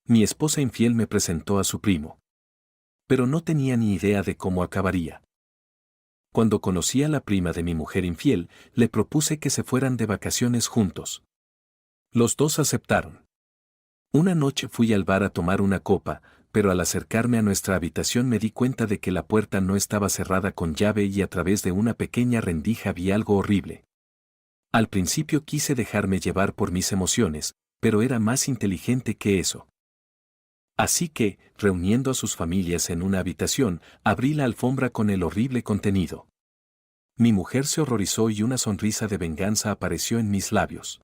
Mi esposa infiel me presentó a su primo. Pero no tenía ni idea de cómo acabaría. Cuando conocí a la prima de mi mujer infiel, le propuse que se fueran de vacaciones juntos. Los dos aceptaron. Una noche fui al bar a tomar una copa, pero al acercarme a nuestra habitación me di cuenta de que la puerta no estaba cerrada con llave y a través de una pequeña rendija vi algo horrible. Al principio quise dejarme llevar por mis emociones, pero era más inteligente que eso. Así que, reuniendo a sus familias en una habitación, abrí la alfombra con el horrible contenido. Mi mujer se horrorizó y una sonrisa de venganza apareció en mis labios.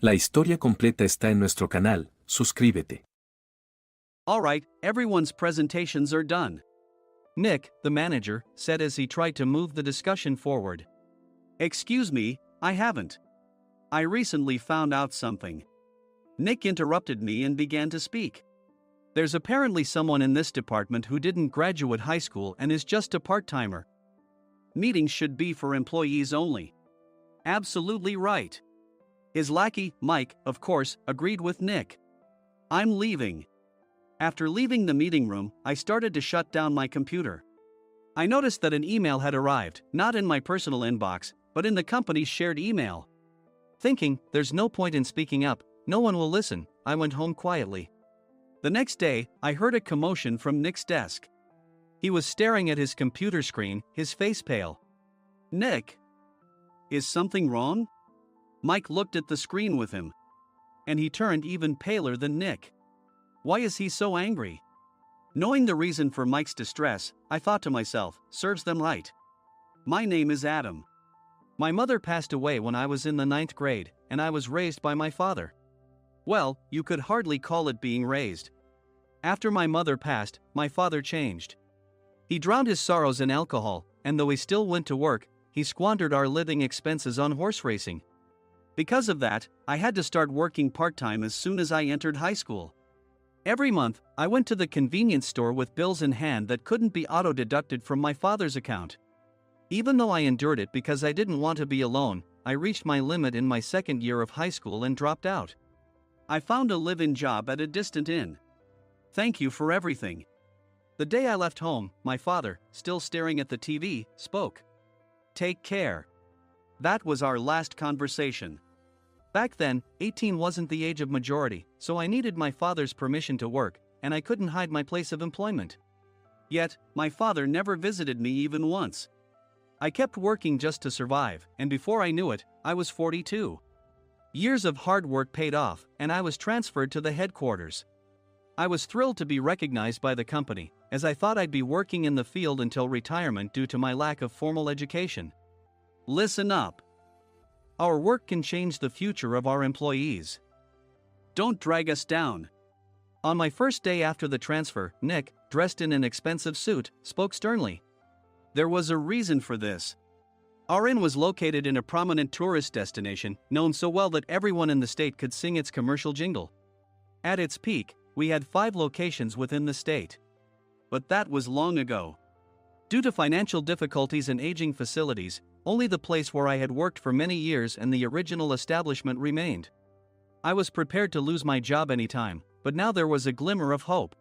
La historia completa está en nuestro canal, suscríbete. Alright, everyone's presentations are done. Nick, the manager, said as he tried to move the discussion forward. Excuse me, I haven't. I recently found out something. Nick interrupted me and began to speak. There's apparently someone in this department who didn't graduate high school and is just a part-timer. Meetings should be for employees only. Absolutely right. His lackey, Mike, of course, agreed with Nick. I'm leaving. After leaving the meeting room, I started to shut down my computer. I noticed that an email had arrived, not in my personal inbox, but in the company's shared email. Thinking, there's no point in speaking up, no one will listen, I went home quietly. The next day, I heard a commotion from Nick's desk. He was staring at his computer screen, his face pale. Nick? Is something wrong? Mike looked at the screen with him. And he turned even paler than Nick. Why is he so angry? Knowing the reason for Mike's distress, I thought to myself, serves them right. My name is Adam. My mother passed away when I was in the 9th grade, and I was raised by my father. Well, you could hardly call it being raised. After my mother passed, my father changed. He drowned his sorrows in alcohol, and though he still went to work, he squandered our living expenses on horse racing. Because of that, I had to start working part-time as soon as I entered high school. Every month, I went to the convenience store with bills in hand that couldn't be auto-deducted from my father's account. Even though I endured it because I didn't want to be alone, I reached my limit in my second year of high school and dropped out. I found a live-in job at a distant inn. Thank you for everything. The day I left home, my father, still staring at the TV, spoke. Take care. That was our last conversation. Back then, 18 wasn't the age of majority, so I needed my father's permission to work, and I couldn't hide my place of employment. Yet, my father never visited me even once. I kept working just to survive, and before I knew it, I was 42. Years of hard work paid off, and I was transferred to the headquarters. I was thrilled to be recognized by the company, as I thought I'd be working in the field until retirement due to my lack of formal education. Listen up. Our work can change the future of our employees. Don't drag us down. On my first day after the transfer, Nick, dressed in an expensive suit, spoke sternly. There was a reason for this. Our inn was located in a prominent tourist destination, known so well that everyone in the state could sing its commercial jingle. At its peak, we had 5 locations within the state. But that was long ago. Due to financial difficulties and aging facilities, only the place where I had worked for many years and the original establishment remained. I was prepared to lose my job anytime, but now there was a glimmer of hope.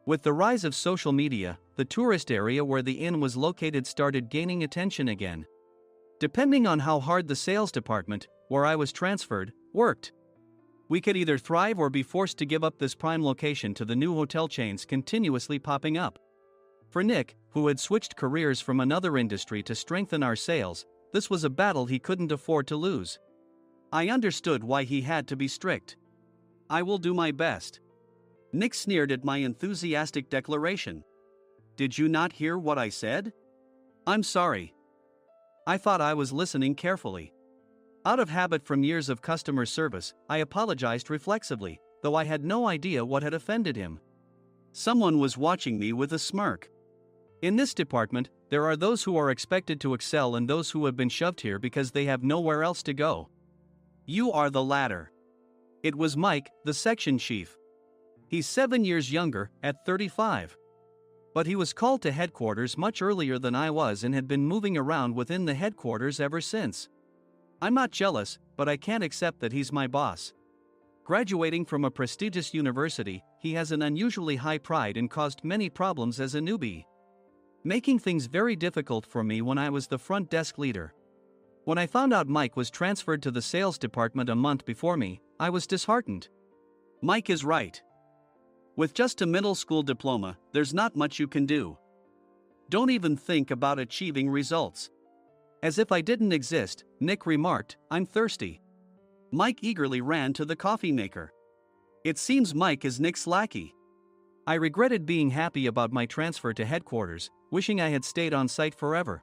With the rise of social media, the tourist area where the inn was located started gaining attention again. Depending on how hard the sales department, where I was transferred, worked, we could either thrive or be forced to give up this prime location to the new hotel chains continuously popping up. For Nick, who had switched careers from another industry to strengthen our sales, this was a battle he couldn't afford to lose. I understood why he had to be strict. I will do my best. Nick sneered at my enthusiastic declaration. Did you not hear what I said? I'm sorry. I thought I was listening carefully. Out of habit from years of customer service, I apologized reflexively, though I had no idea what had offended him. Someone was watching me with a smirk. In this department, there are those who are expected to excel and those who have been shoved here because they have nowhere else to go. You are the latter. It was Mike, the section chief. He's 7 years younger, at 35. But he was called to headquarters much earlier than I was and had been moving around within the headquarters ever since. I'm not jealous, but I can't accept that he's my boss. Graduating from a prestigious university, he has an unusually high pride and caused many problems as a newbie, making things very difficult for me when I was the front desk leader. When I found out Mike was transferred to the sales department a month before me, I was disheartened. Mike is right. With just a middle school diploma, there's not much you can do. Don't even think about achieving results. As if I didn't exist, Nick remarked, "I'm thirsty." Mike eagerly ran to the coffee maker. It seems Mike is Nick's lackey. I regretted being happy about my transfer to headquarters, wishing I had stayed on site forever.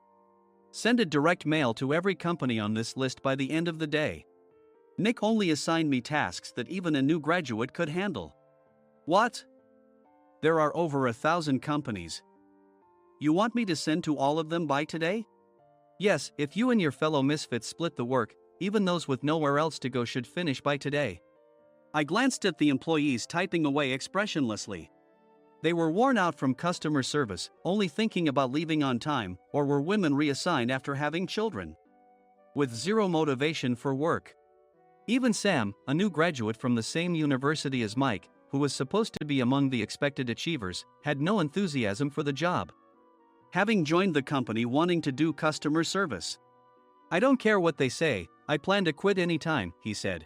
Send a direct mail to every company on this list by the end of the day. Nick only assigned me tasks that even a new graduate could handle. What? There are over 1,000 companies. You want me to send to all of them by today? Yes, if you and your fellow misfits split the work, even those with nowhere else to go should finish by today. I glanced at the employees typing away expressionlessly. They were worn out from customer service, only thinking about leaving on time, or were women reassigned after having children, with zero motivation for work. Even Sam, a new graduate from the same university as Mike, who was supposed to be among the expected achievers, had no enthusiasm for the job, having joined the company wanting to do customer service. "I don't care what they say, I plan to quit anytime," he said.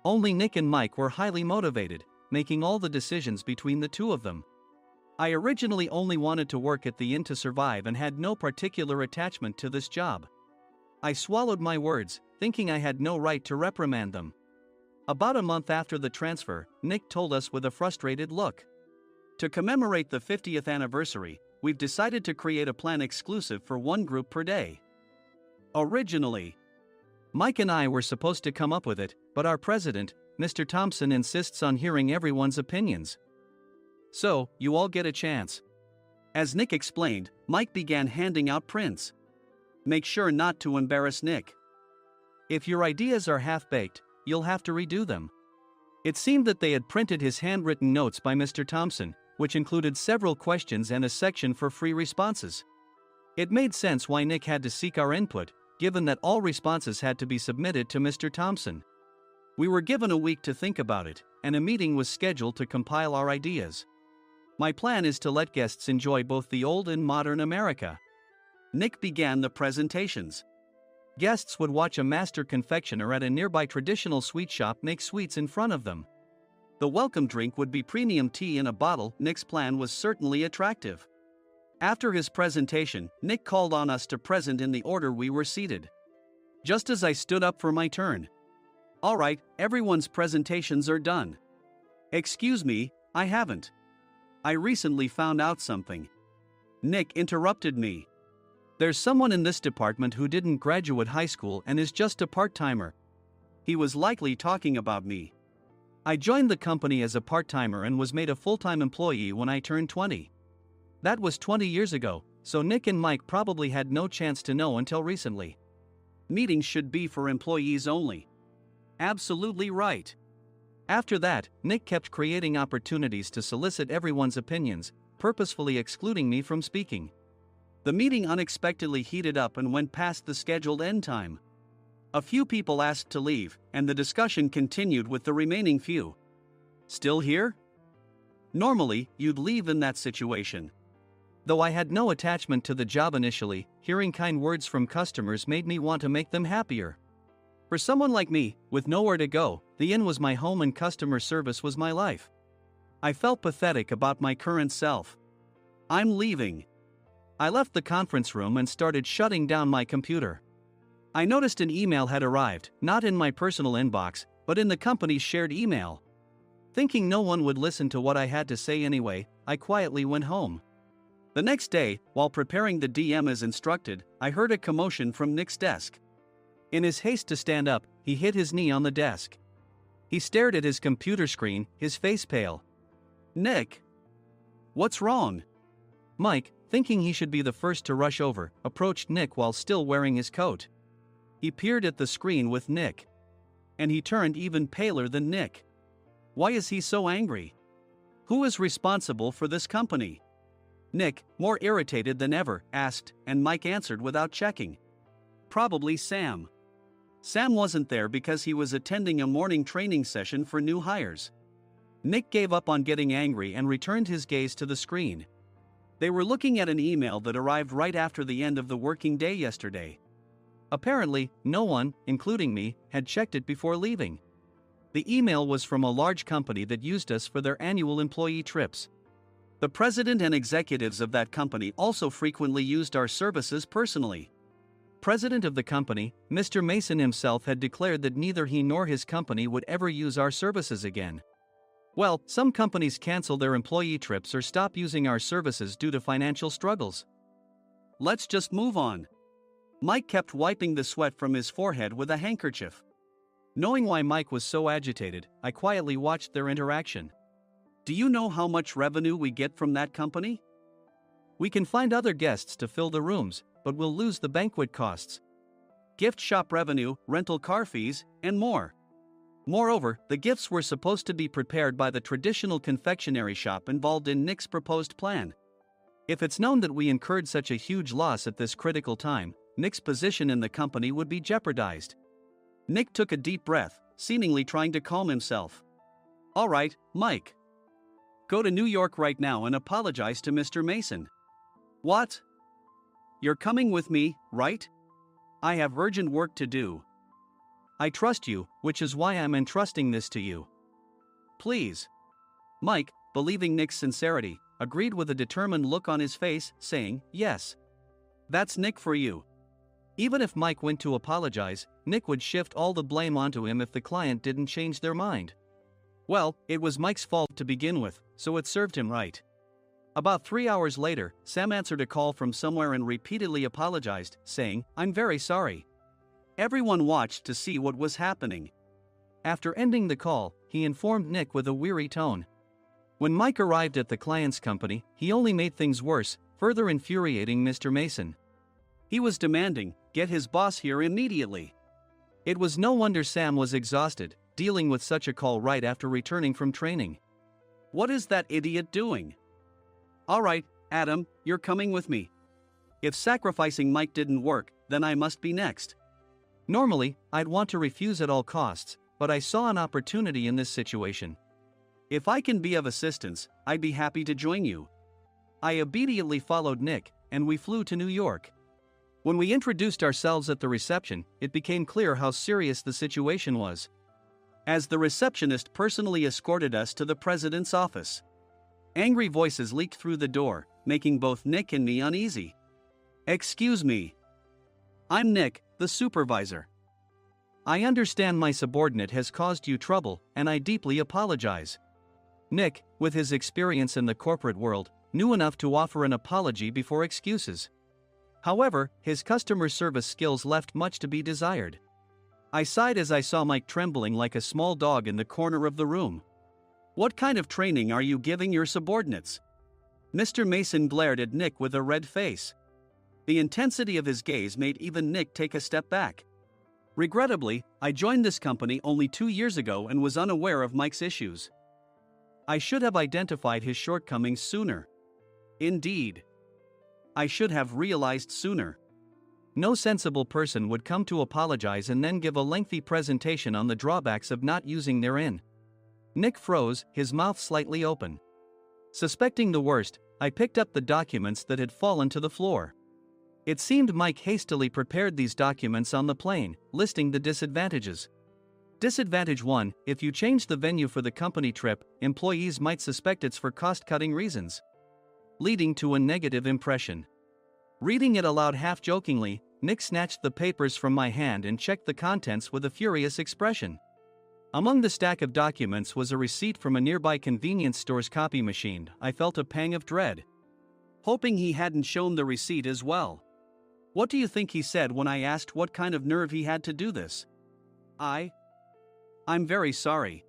Only Nick and Mike were highly motivated, making all the decisions between the two of them. I originally only wanted to work at the inn to survive and had no particular attachment to this job. I swallowed my words, thinking I had no right to reprimand them. About a month after the transfer, Nick told us with a frustrated look, "To commemorate the 50th anniversary, we've decided to create a plan exclusive for one group per day." Originally, Mike and I were supposed to come up with it, but our president, Mr. Thompson, insists on hearing everyone's opinions. "So, you all get a chance." As Nick explained, Mike began handing out prints. "Make sure not to embarrass Nick. If your ideas are half-baked, you'll have to redo them." It seemed that they had printed his handwritten notes by Mr. Thompson, which included several questions and a section for free responses. It made sense why Nick had to seek our input, given that all responses had to be submitted to Mr. Thompson. We were given a week to think about it, and a meeting was scheduled to compile our ideas. My plan is to let guests enjoy both the old and modern America. Nick began the presentations. Guests would watch a master confectioner at a nearby traditional sweet shop make sweets in front of them. The welcome drink would be premium tea in a bottle. Nick's plan was certainly attractive. After his presentation, Nick called on us to present in the order we were seated. Just as I stood up for my turn. "All right, everyone's presentations are done." "Excuse me, I haven't. I recently found out something." Nick interrupted me. "There's someone in this department who didn't graduate high school and is just a part-timer." He was likely talking about me. I joined the company as a part-timer and was made a full-time employee when I turned 20. That was 20 years ago, so Nick and Mike probably had no chance to know until recently. Meetings should be for employees only. Absolutely right. After that, Nick kept creating opportunities to solicit everyone's opinions, purposefully excluding me from speaking. The meeting unexpectedly heated up and went past the scheduled end time. A few people asked to leave, and the discussion continued with the remaining few. "Still here?" Normally, you'd leave in that situation. Though I had no attachment to the job initially, hearing kind words from customers made me want to make them happier. For someone like me, with nowhere to go, the inn was my home and customer service was my life. I felt pathetic about my current self. "I'm leaving." I left the conference room and started shutting down my computer. I noticed an email had arrived, not in my personal inbox, but in the company's shared email. Thinking no one would listen to what I had to say anyway, I quietly went home. The next day, while preparing the DM as instructed, I heard a commotion from Nick's desk. In his haste to stand up, he hit his knee on the desk. He stared at his computer screen, his face pale. "Nick, what's wrong?" Mike, thinking he should be the first to rush over, approached Nick while still wearing his coat. He peered at the screen with Nick. And he turned even paler than Nick. Why is he so angry? Who is responsible for this company? Nick, more irritated than ever, asked, and Mike answered without checking. "Probably Sam." Sam wasn't there because he was attending a morning training session for new hires. Nick gave up on getting angry and returned his gaze to the screen. They were looking at an email that arrived right after the end of the working day yesterday. Apparently, no one, including me, had checked it before leaving. The email was from a large company that used us for their annual employee trips. The president and executives of that company also frequently used our services personally. President of the company, Mr. Mason himself, had declared that neither he nor his company would ever use our services again. Well, some companies cancel their employee trips or stop using our services due to financial struggles. Let's just move on. Mike kept wiping the sweat from his forehead with a handkerchief. Knowing why Mike was so agitated, I quietly watched their interaction. Do you know how much revenue we get from that company? We can find other guests to fill the rooms, but we'll lose the banquet costs, gift shop revenue, rental car fees, and more. Moreover, the gifts were supposed to be prepared by the traditional confectionery shop involved in Nick's proposed plan. If it's known that we incurred such a huge loss at this critical time, Nick's position in the company would be jeopardized. Nick took a deep breath, seemingly trying to calm himself. All right, Mike. Go to New York right now and apologize to Mr. Mason. What? You're coming with me, right? I have urgent work to do. I trust you, which is why I'm entrusting this to you. Please. Mike, believing Nick's sincerity, agreed with a determined look on his face, saying, yes. That's Nick for you. Even if Mike went to apologize, Nick would shift all the blame onto him if the client didn't change their mind. Well, it was Mike's fault to begin with, so it served him right. About 3 hours later, Sam answered a call from somewhere and repeatedly apologized, saying, I'm very sorry. Everyone watched to see what was happening. After ending the call, he informed Nick with a weary tone. When Mike arrived at the client's company, he only made things worse, further infuriating Mr. Mason. He was demanding, get his boss here immediately. It was no wonder Sam was exhausted, dealing with such a call right after returning from training. What is that idiot doing? All right, Adam, you're coming with me. If sacrificing Mike didn't work, then I must be next. Normally, I'd want to refuse at all costs, but I saw an opportunity in this situation. If I can be of assistance, I'd be happy to join you. I obediently followed Nick, and we flew to New York. When we introduced ourselves at the reception, it became clear how serious the situation was, as the receptionist personally escorted us to the president's office. Angry voices leaked through the door, making both Nick and me uneasy. Excuse me. I'm Nick, the supervisor. I understand my subordinate has caused you trouble, and I deeply apologize. Nick, with his experience in the corporate world, knew enough to offer an apology before excuses. However, his customer service skills left much to be desired. I sighed as I saw Mike trembling like a small dog in the corner of the room. What kind of training are you giving your subordinates? Mr. Mason glared at Nick with a red face. The intensity of his gaze made even Nick take a step back. Regrettably, I joined this company only 2 years ago and was unaware of Mike's issues. I should have identified his shortcomings sooner. Indeed. I should have realized sooner. No sensible person would come to apologize and then give a lengthy presentation on the drawbacks of not using their in. Nick froze, his mouth slightly open. Suspecting the worst, I picked up the documents that had fallen to the floor. It seemed Mike hastily prepared these documents on the plane, listing the disadvantages. Disadvantage 1: if you change the venue for the company trip, employees might suspect it's for cost-cutting reasons, leading to a negative impression. Reading it aloud half-jokingly, Nick snatched the papers from my hand and checked the contents with a furious expression. Among the stack of documents was a receipt from a nearby convenience store's copy machine. I felt a pang of dread, hoping he hadn't shown the receipt as well. What do you think he said when I asked what kind of nerve he had to do this? I'm very sorry.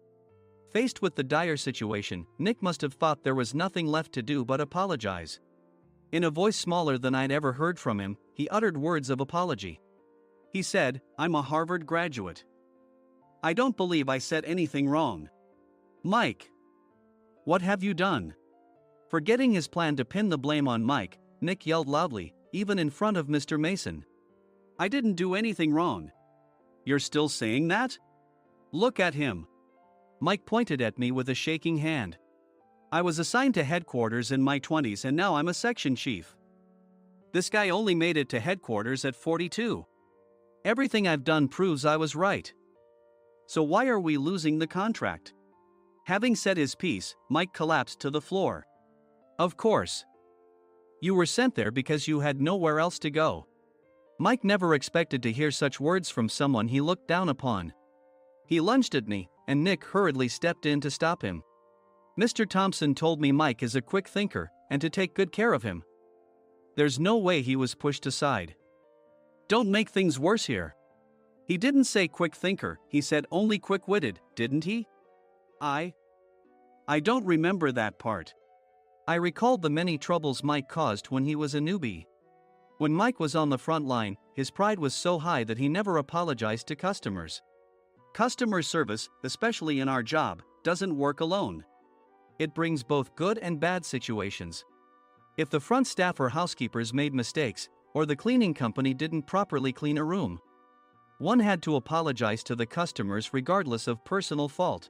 Faced with the dire situation, Nick must have thought there was nothing left to do but apologize. In a voice smaller than I'd ever heard from him, he uttered words of apology. He said, I'm a Harvard graduate. I don't believe I said anything wrong. Mike, what have you done? Forgetting his plan to pin the blame on Mike, Nick yelled loudly, even in front of Mr. Mason. I didn't do anything wrong. You're still saying that? Look at him. Mike pointed at me with a shaking hand. I was assigned to headquarters in my 20s and now I'm a section chief. This guy only made it to headquarters at 42. Everything I've done proves I was right. So why are we losing the contract? Having said his piece, Mike collapsed to the floor. Of course. You were sent there because you had nowhere else to go. Mike never expected to hear such words from someone he looked down upon. He lunged at me, and Nick hurriedly stepped in to stop him. Mr. Thompson told me Mike is a quick thinker, and to take good care of him. There's no way he was pushed aside. Don't make things worse here. He didn't say quick thinker, he said only quick-witted, didn't he? I don't remember that part. I recalled the many troubles Mike caused when he was a newbie. When Mike was on the front line, his pride was so high that he never apologized to customers. Customer service, especially in our job, doesn't work alone. It brings both good and bad situations. If the front staff or housekeepers made mistakes, or the cleaning company didn't properly clean a room, one had to apologize to the customers regardless of personal fault.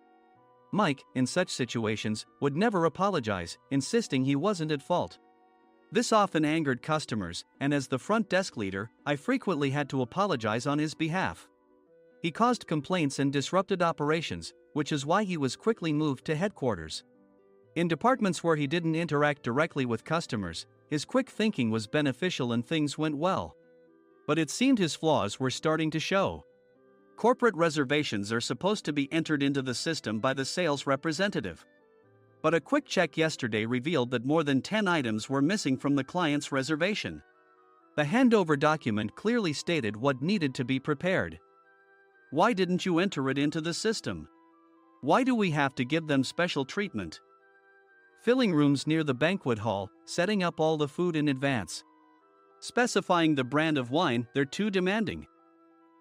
Mike, in such situations, would never apologize, insisting he wasn't at fault. This often angered customers, and as the front desk leader, I frequently had to apologize on his behalf. He caused complaints and disrupted operations, which is why he was quickly moved to headquarters. In departments where he didn't interact directly with customers, his quick thinking was beneficial and things went well. But it seemed his flaws were starting to show. Corporate reservations are supposed to be entered into the system by the sales representative. But a quick check yesterday revealed that more than 10 items were missing from the client's reservation. The handover document clearly stated what needed to be prepared. Why didn't you enter it into the system? Why do we have to give them special treatment? Filling rooms near the banquet hall, setting up all the food in advance. Specifying the brand of wine, they're too demanding.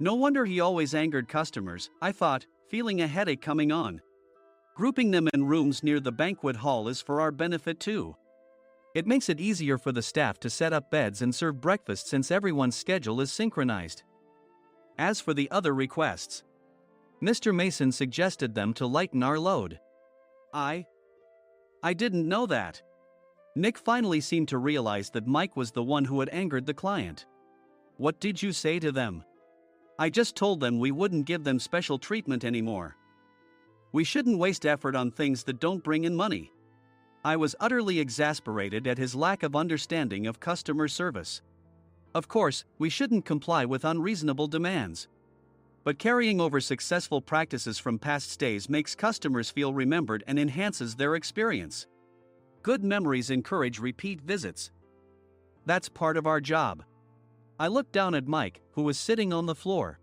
No wonder he always angered customers, I thought, feeling a headache coming on. Grouping them in rooms near the banquet hall is for our benefit too. It makes it easier for the staff to set up beds and serve breakfast since everyone's schedule is synchronized. As for the other requests, Mr. Mason suggested them to lighten our load. I didn't know that. Nick finally seemed to realize that Mike was the one who had angered the client. What did you say to them? I just told them we wouldn't give them special treatment anymore. We shouldn't waste effort on things that don't bring in money. I was utterly exasperated at his lack of understanding of customer service. Of course, we shouldn't comply with unreasonable demands. But carrying over successful practices from past stays makes customers feel remembered and enhances their experience. Good memories encourage repeat visits. That's part of our job. I looked down at Mike, who was sitting on the floor.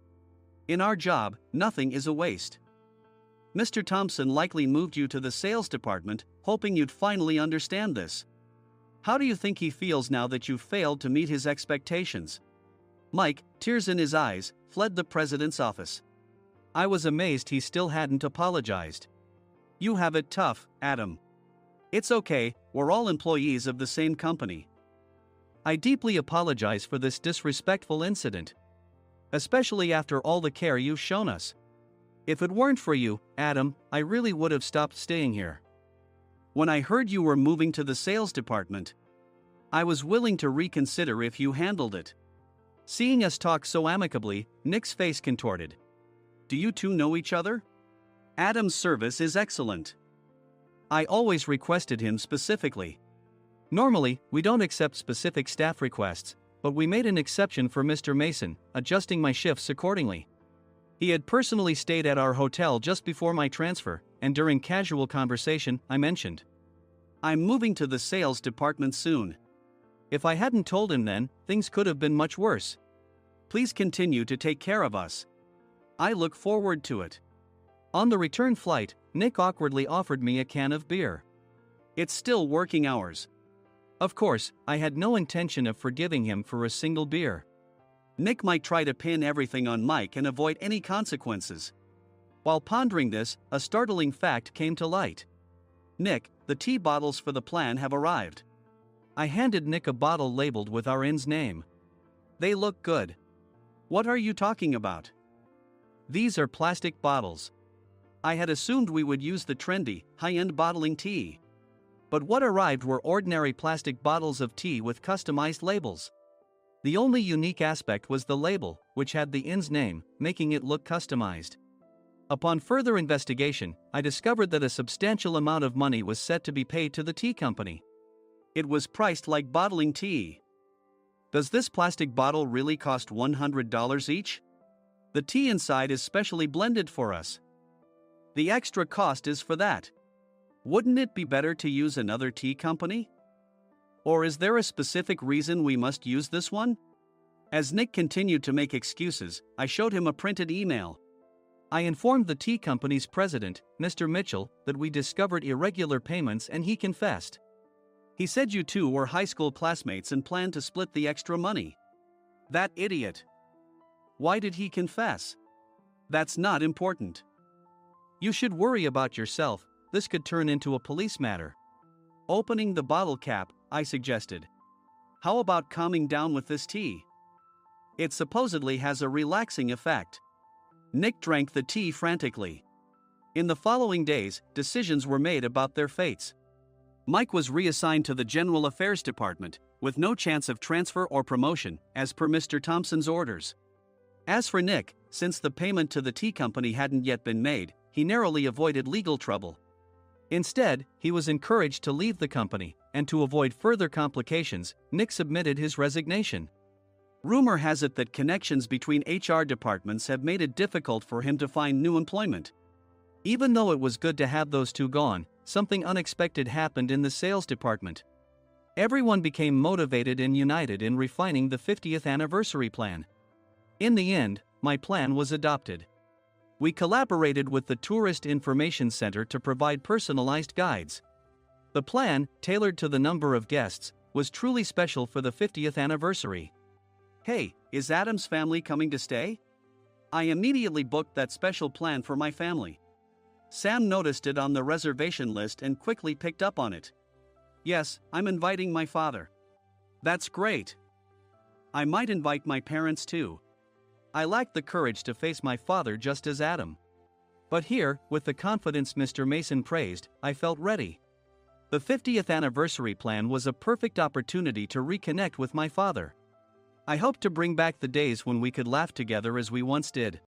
In our job, nothing is a waste. Mr. Thompson likely moved you to the sales department, hoping you'd finally understand this. How do you think he feels now that you've failed to meet his expectations? Mike, tears in his eyes, fled the president's office. I was amazed he still hadn't apologized. You have it tough, Adam. It's okay, we're all employees of the same company. I deeply apologize for this disrespectful incident. Especially after all the care you've shown us. If it weren't for you, Adam, I really would have stopped staying here. When I heard you were moving to the sales department, I was willing to reconsider if you handled it. Seeing us talk so amicably, Nick's face contorted. Do you two know each other? Adam's service is excellent. I always requested him specifically. Normally, we don't accept specific staff requests, but we made an exception for Mr. Mason, adjusting my shifts accordingly. He had personally stayed at our hotel just before my transfer, and during casual conversation, I mentioned, I'm moving to the sales department soon. If I hadn't told him then, things could have been much worse. Please continue to take care of us. I look forward to it. On the return flight, Nick awkwardly offered me a can of beer. It's still working hours. Of course, I had no intention of forgiving him for a single beer. Nick might try to pin everything on Mike and avoid any consequences. While pondering this, a startling fact came to light. Nick, the tea bottles for the plan have arrived. I handed Nick a bottle labeled with our inn's name. They look good. What are you talking about? These are plastic bottles. I had assumed we would use the trendy, high-end bottling tea. But what arrived were ordinary plastic bottles of tea with customized labels. The only unique aspect was the label, which had the inn's name, making it look customized. Upon further investigation, I discovered that a substantial amount of money was set to be paid to the tea company. It was priced like bottling tea. Does this plastic bottle really cost $100 each? The tea inside is specially blended for us. The extra cost is for that. Wouldn't it be better to use another tea company? Or is there a specific reason we must use this one? As Nick continued to make excuses, I showed him a printed email. I informed the tea company's president, Mr. Mitchell, that we discovered irregular payments and he confessed. He said you two were high school classmates and planned to split the extra money. That idiot. Why did he confess? That's not important. You should worry about yourself, this could turn into a police matter. Opening the bottle cap, I suggested. How about calming down with this tea? It supposedly has a relaxing effect. Nick drank the tea frantically. In the following days, decisions were made about their fates. Mike was reassigned to the General Affairs Department, with no chance of transfer or promotion, as per Mr. Thompson's orders. As for Nick, since the payment to the tea company hadn't yet been made, he narrowly avoided legal trouble. Instead, he was encouraged to leave the company, and to avoid further complications, Nick submitted his resignation. Rumor has it that connections between HR departments have made it difficult for him to find new employment. Even though it was good to have those two gone, something unexpected happened in the sales department. Everyone became motivated and united in refining the 50th anniversary plan. In the end, my plan was adopted. We collaborated with the Tourist Information Center to provide personalized guides. The plan, tailored to the number of guests, was truly special for the 50th anniversary. Hey, is Adam's family coming to stay? I immediately booked that special plan for my family. Sam noticed it on the reservation list and quickly picked up on it. Yes, I'm inviting my father. That's great. I might invite my parents too. I lacked the courage to face my father just as Adam. But here, with the confidence Mr. Mason praised, I felt ready. The 50th anniversary plan was a perfect opportunity to reconnect with my father. I hoped to bring back the days when we could laugh together as we once did.